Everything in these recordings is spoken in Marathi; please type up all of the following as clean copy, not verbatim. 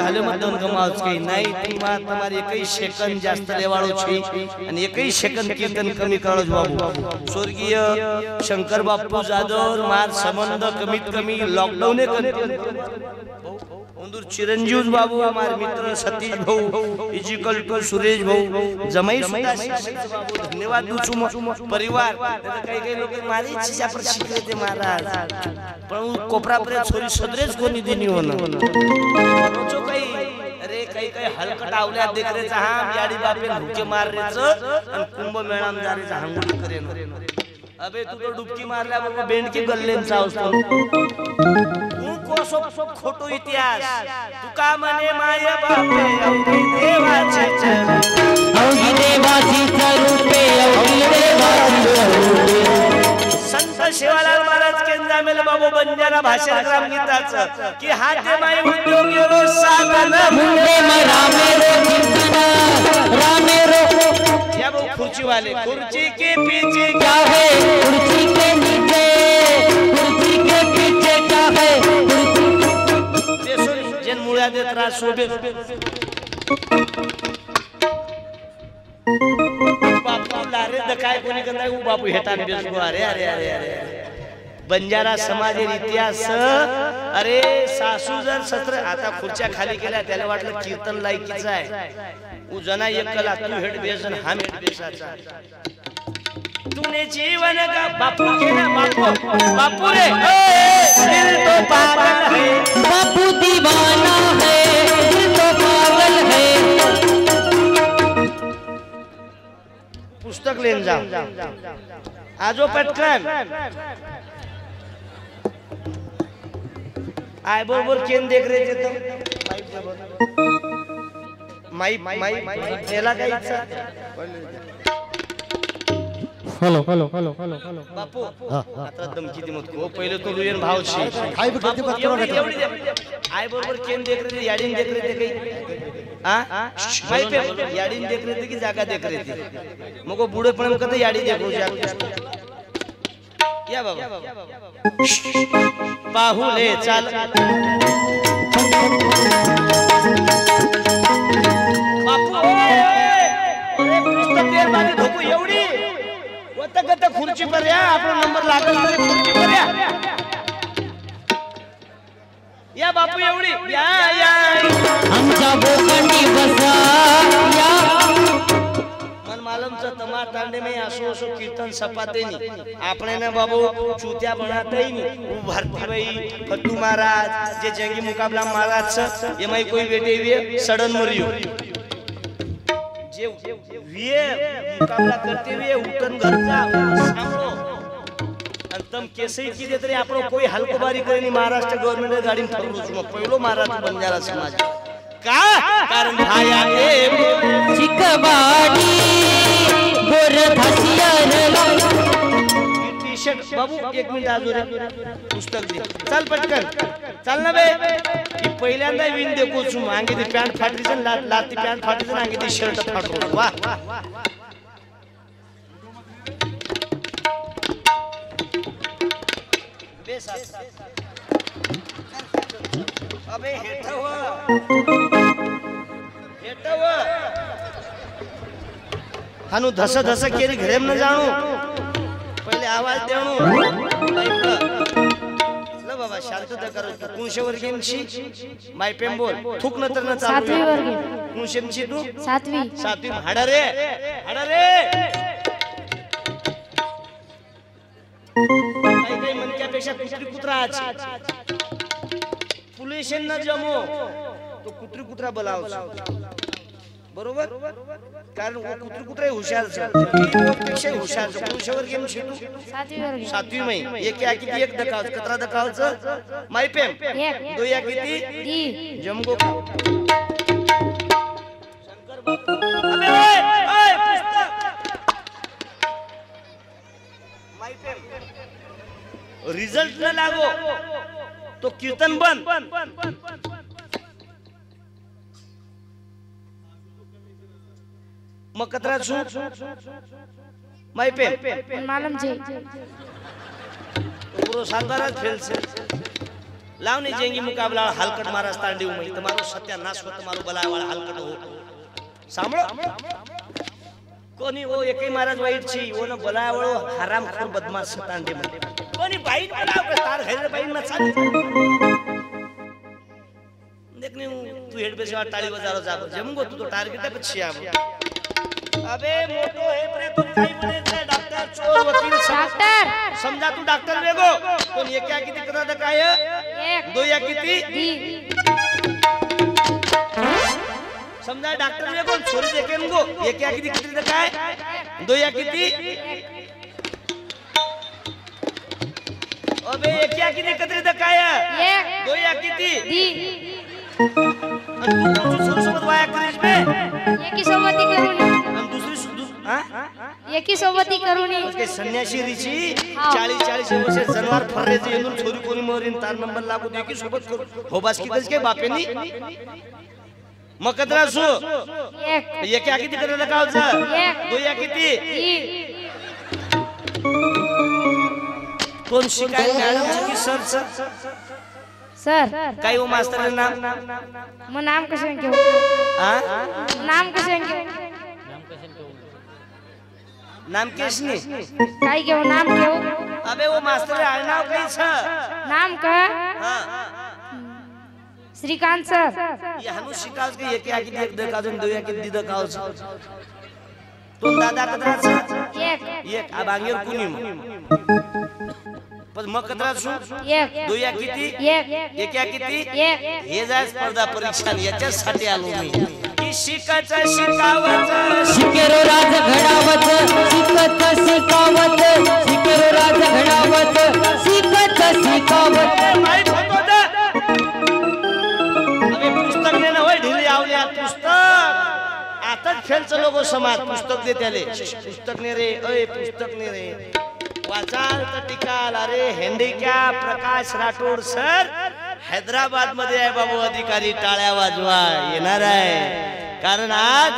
હાલે મતન ગમાવ કે નહીં તીમાં તમારી એકઈ સેકન્ડ જાસ્ત લેવાળો છે અને એકઈ સેકન્ડ કીર્તન કમી કરો બાબુ સ્વર્ગીય શંકર બાપુ જાદવ માર સંબંધ કમિત કમી લોકડાઉન ને उंदूर चिरंजीव बाबू हमारे मित्र सतीश भाऊ इजिकल टू सुरेश भाऊ जमाई सुद्धा बाबू धन्यवाद दूं परिवार काही लोक मारी इच्छा पर शिकले ते महाराज पण कोपरा पर छोरी सदरेच कोणी दिनी होणं जो काही अरे काही हलकट आवल्या देखरेचा हा याडी बापे भुके माररेचं आणि कुंभ मेळाम जारेचा हांगुली करेन अबे तू तो डुबकी मारल्या बरोबर बेंडकी गल्लेंचा असतो खोटो इतिहास तुका मने माय बापे अवघी देवाचे अवघी देवाची रूपे अवघी देवाची रूपे संत शिवालाल महाराज केंद्रामेल बाबू बंजारा भाषा ग्राम गीताचं की हाते माय उद्योग रो सागन मुंडे रामे रो चिंतन रामे रो या वो खुर्ची वाले खुर्ची के पीछे क्या है खुर्ची के नीचे खुर्ची के पीछे क्या है जन मुळा दे त्रास शोभे बापू लारे दकाय कोणी कंदा उ बापू हेटान बेसगो अरे अरे अरे अरे बंजारा समाज इतिहास अरे सासू जर सत्र आता खुर्च्या खाली केल्या त्याला वाटलं कीर्तन लायकीचं आहे उ जना एक कला तू हेड बेसन हा हेड बेसाचा तूने जीवन का बापू के ना बापू रे दिल तो पागल है बापू दीवाना है दिल तो पागल है पुस्तक लेन जा आजो पटकन आय बरोबर केन देख रहे थे तो माई त्याला काय इच्छा hello hello hello hello hello बापू आता धमकी दे मत को पहिले तो लुयन भाव छे काय बघते पत्र आय बरोबर केन देख रहे थे याडीन देख रहे थे काही हां माई पे याडीन देख रहे थे की जागा देख रहे थे मको बूढ़े पण कते याडी देखो जा या बाबा बाहुले चाल बापू अरे पुस्तक देर बानी धोको एवढी वतगत खुर्ची पर या आपला नंबर लागल खुर्ची पर या बापू एवढी या या आमचा बोकंडी बसा या मन मालूमचं तमार तांडे में असो असो कीर्तन सपाते नी आपने ना बाबू चूतिया बनाते ही नी वो भारती भाई फट्टू महाराज जे जंगी मुकाबला महाराज ये मई कोई बेटे हुए सडन मरियो जे वे मुकाबला करते हुए उठन घर जा सांभळो आणि तम केसई की दे तरी आपणो कोई हलकोबारी करेनी महाराष्ट्र गवर्नमेंट गाडी ठरवू छु पहिलो महाराज बंजारा समाज का कारण भाया के चिकबाडी गोर धसियार टी-शर्ट बाबू 1 मिनिट आजोरे पुस्तक दे चल पटकन चल ना बे ही पहिल्यांदा विन देखो छु मांगे ती पॅन्ट फाटलीच लाती पॅन्ट फाटलीच मांगे ती शर्ट फाटलो वाह बेसा अबे हेठव हानु धस धस केरी घरेम न जाणू पहिले आवाज देणू ल बाबा शांतता करो कुंशेवर गेमची माय पेम बोल थूक नंतर न चालू सातवी वर्ग कुंशेमची तू सातवी हाडा रे काही मनक्यापेक्षा कुत्री कुत्रा आहे पुलिस न जमो तो कुत्री कुत्रा बोलाव बरोबर कारण वो कुत्री कुत्रा हुशार छ पेक्षा हुशार छ कुंशेवर गेम छिटू सातवी मै एक या किती एक दकाव कतरा दकावच माय पेम दो या किती दी जमगो शंकर बापू अबे ओए पुस्तक माय पेम रिजल्ट न लागो तो कीर्तन बंद मग कतरा छु माय पे मालूम जी पूरो सालदारात फेल से लाव नहीं जाएंगे मुकाबला हलकट महाराज तांडे में तुम्हारो सत्यानाश हो तुम्हारो बलाय वाला हलकट हो सांभळो कोणी वो एकही महाराज वाईट छी वो न बलाय वाळो हरामखोर बदमाश तांडे में कोणी बाईन बलाव के तार घरे बाईन न चाल देखने तू हेड पे से ताली बजारो जाबो जमगो तू तो टारगेट पे छी आबो अबे मोटो है प्रे तू काय बने छे डॉक्टर चोर वकील डॉक्टर समझा तू डॉक्टर वेगो तो ये क्या किती कदा दकाय एक दो या किती दी समझा डॉक्टर वेगो छोरी देखेन गो ये क्या किती किती दकाय दो या किती अबे ये क्या किती किती दकाय एक दो या किती दी तू सोबत वाया करीस बे एकी सोबती करूनी हम दूसरी हां एकी सोबती करूनी उसके सन्यासी ऋषी 40 वर्ष जनवार फर्रे जे येऊन छोरी कोणी मोरीन तार नंबर लागू दे की सोबत करू हो बस की कस के बापेनी मकदरा सु एक ये क्या किती करे लगाव जा एक दो या किती दी कोण शिकाय मॅडम की सर सर काय वो मास्टर नाम मग नाम कशाने घेऊ हां नाम कशाने घेऊ नाम केसनी काय घेऊ नाम घेऊ अबे वो मास्टर आडनाव काय छ नाम का हां श्रीकांत सर ये हनु शिकाव के एक या किती एक दका जन दो या किती दकाव छ तो दादा कदरा छ एक एक आ बांगेर कुनी पण मग कदरा सु एक दो या किती एक एक या किती एक हे जाय स्पर्धा परीक्षा याच्यासाठी आलो मी की शिकायचं शिकावचं शिकेरो राज घडावत शिकत शिकावत शिकेरो राज घडावत शिकत शिकावत माहित होतो ना अबे पुस्तक ने ना होय ढिली आवली आ पुस्तक आताच फेल चलो गो समाज पुस्तक दे त्याले पुस्तक ने रे ओय पुस्तक ने रे वाचाल तर टिकाल अरे हँडिकॅप प्रकाश राठोड सर हैदराबाद मध्ये आहे बाबू अधिकारी टाळ्या वाजवा येणार आहे कारण आज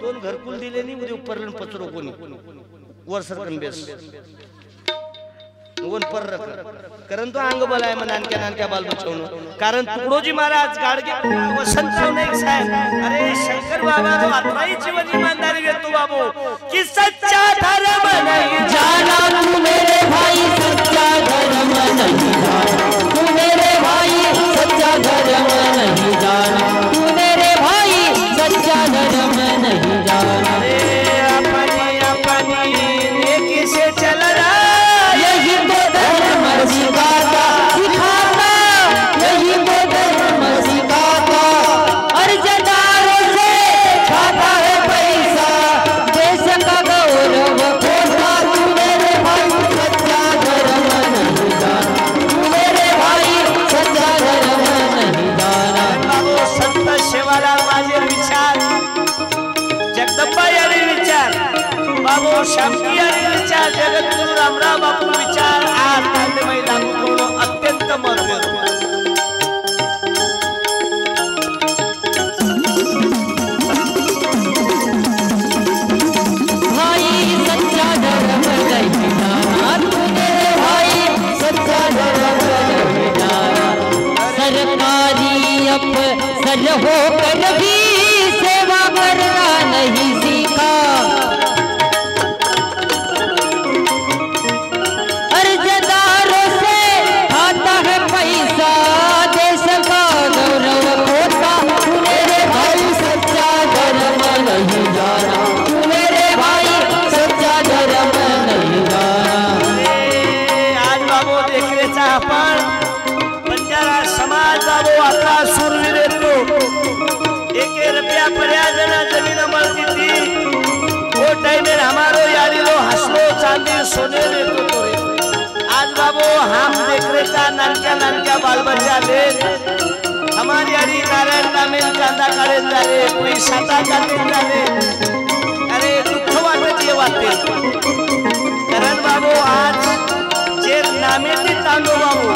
दोन घरकुल दिले नाही उद्या उपरलन पचरो कोणी वर सरकन बेस वन पर कारण तो अंग बलाय मन नानक्या बाल बचवणं कारण तुकडोजी महाराज गाडगे वसंतराव नाईक साहेब अरे शंकर बाबा रो आत्राई जीवन ईमानदारी घेतो बाबू कि सच्चा धर्म नहीं जाना तू मेरे भाई सच्चा धर्म नहीं जाना तू मेरे भाई सच्चा धर्म नहीं जाना तू मेरे भाई सच्चा धर्म नहीं जाना अरे अपनी नेकी से चल रहा यही तो धर्म सिखाता सिखाता यही तो धर्म सिखाता अर्जदारों से खाता है पैसा देश का गौरव खोता तू मेरे भाई सच्चा धर्म नहीं जाना तू मेरे भाई सच्चा धर्म नहीं जाना बाबू संत शेवाला माझे विचार जगदंबा यारी विचार बाबू शांती यारी विचार जगद्गुरु रामराव बापू विचार आज तांडेबाई लागू करणं अत्यंत महत्त्वाचं भाई सच्चा धर्म नहीं जाना तू मेरे भाई सच्चा धर्म नहीं जाना सरकारी अफसर होकर भी सेवा करना नहीं सीखा अर्जदारों से खाता है पैसा देश का गौरव खोता तू मेरे भाई सच्चा धर्म नहीं जाना तू मेरे भाई सच्चा धर्म नहीं जाना आज बाबू देखरेचा आपण बंजारा समाज बाबू आता सुरवीर येतो एक रुपया पड्या जना जमीन मळती थी वो टाइम में हमारो यारी लो हसलो चांदी सोने लेतो तो रे आज बाबू हम देखरेचा नानक्या बाल बच्चा ले हमारी यारी नारायण कामेल कांदा काढे झाले कोणी साता काढे झाले अरे दुःख वाटत ये वाटते कारण बाबू आज जे नामेती तांडो बाबू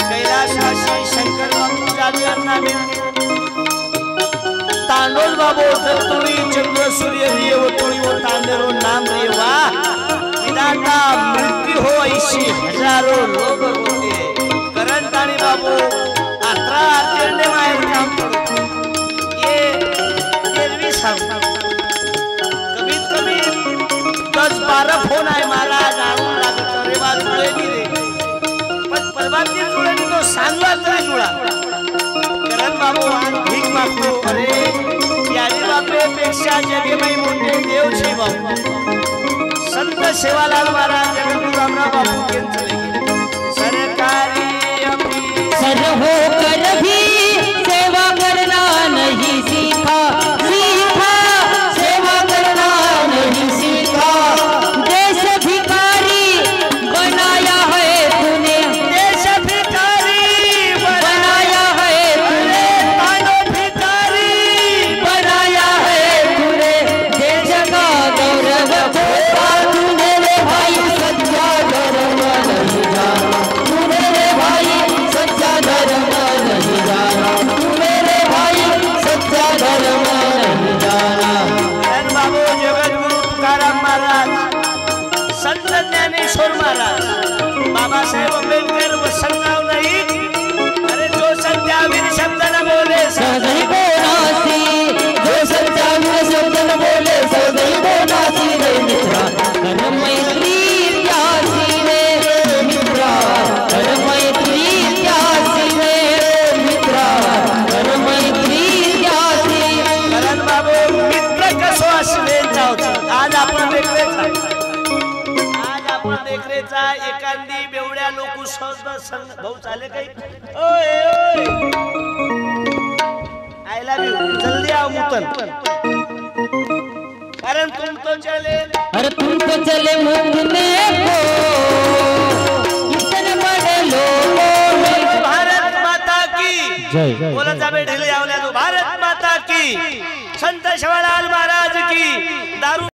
कैलासवासी शंकर बाबू जादूर नामेती तांडोल बाबू दत्तुरी चंद्र सूर्य रिये वो तोड़ी वो तांडेरो नाम रे वाह विधाता मृत्यु हो ऐसी हजारों लोग होते बाबू अठरा अर्जंडे माहेर काम करो ये एरवी सांग कमीत कमी 10-12 फोन आहे मला जाणून लागत रे बा जुळे नी रे पण परवाची जुळे नी तो सांगला तरी जुळा करण बाबू आज भीक मागतो अरे यारी बापे पेक्षा जगे माई मोठे देव छे बाबू संत सेवालाल महाराज जगद्गुरु रामराव बापू केंद्र सरकारी सर होकर भी सेवा करना नहीं सीखा सीखा सेवा करना नहीं सीखा देश भिखारी बनाया है तूने देश भिखारी बनाया है तूने मानो भिखारी बनाया है तूने देश का गौरव खोया तूने रे भाई सच्चा धर्म नहीं जाना तूने रे भाई सच्चा धर्म नहीं जाना तू मेरे भाई सच्चा धर्म नहीं जाना धन बाबू जगद्गुरु तुकाराम महाराज संत ज्ञानेश्वर महाराज बाबासाहेब आंबेडकर वसंतराव नाही अरे जो सत्यावीर शब्द न बोले सदै को नासी जो सच्चा वीर शब्द न बोले सदै को नासी रे मित्रा कर मैत्री त्यासी रे मित्रा कर मैत्री त्यासी रे मित्रा कर मैत्री त्यासी करण बाबू मित्र कसो असले जाऊ आज आपण देखरेचा एखादी बेवड्या लोक सहज संग भाऊ चाले काही ओय ओय आय लव यू जल्दी आओ मुतन कारण तुम तो चले अरे तुम तो चले मुंगने को इतने बड़े लोगों में भारत माता की जय बोला जाबे ढिले आवल्या तो भारत माता की संत शिवालाल महाराज की दारू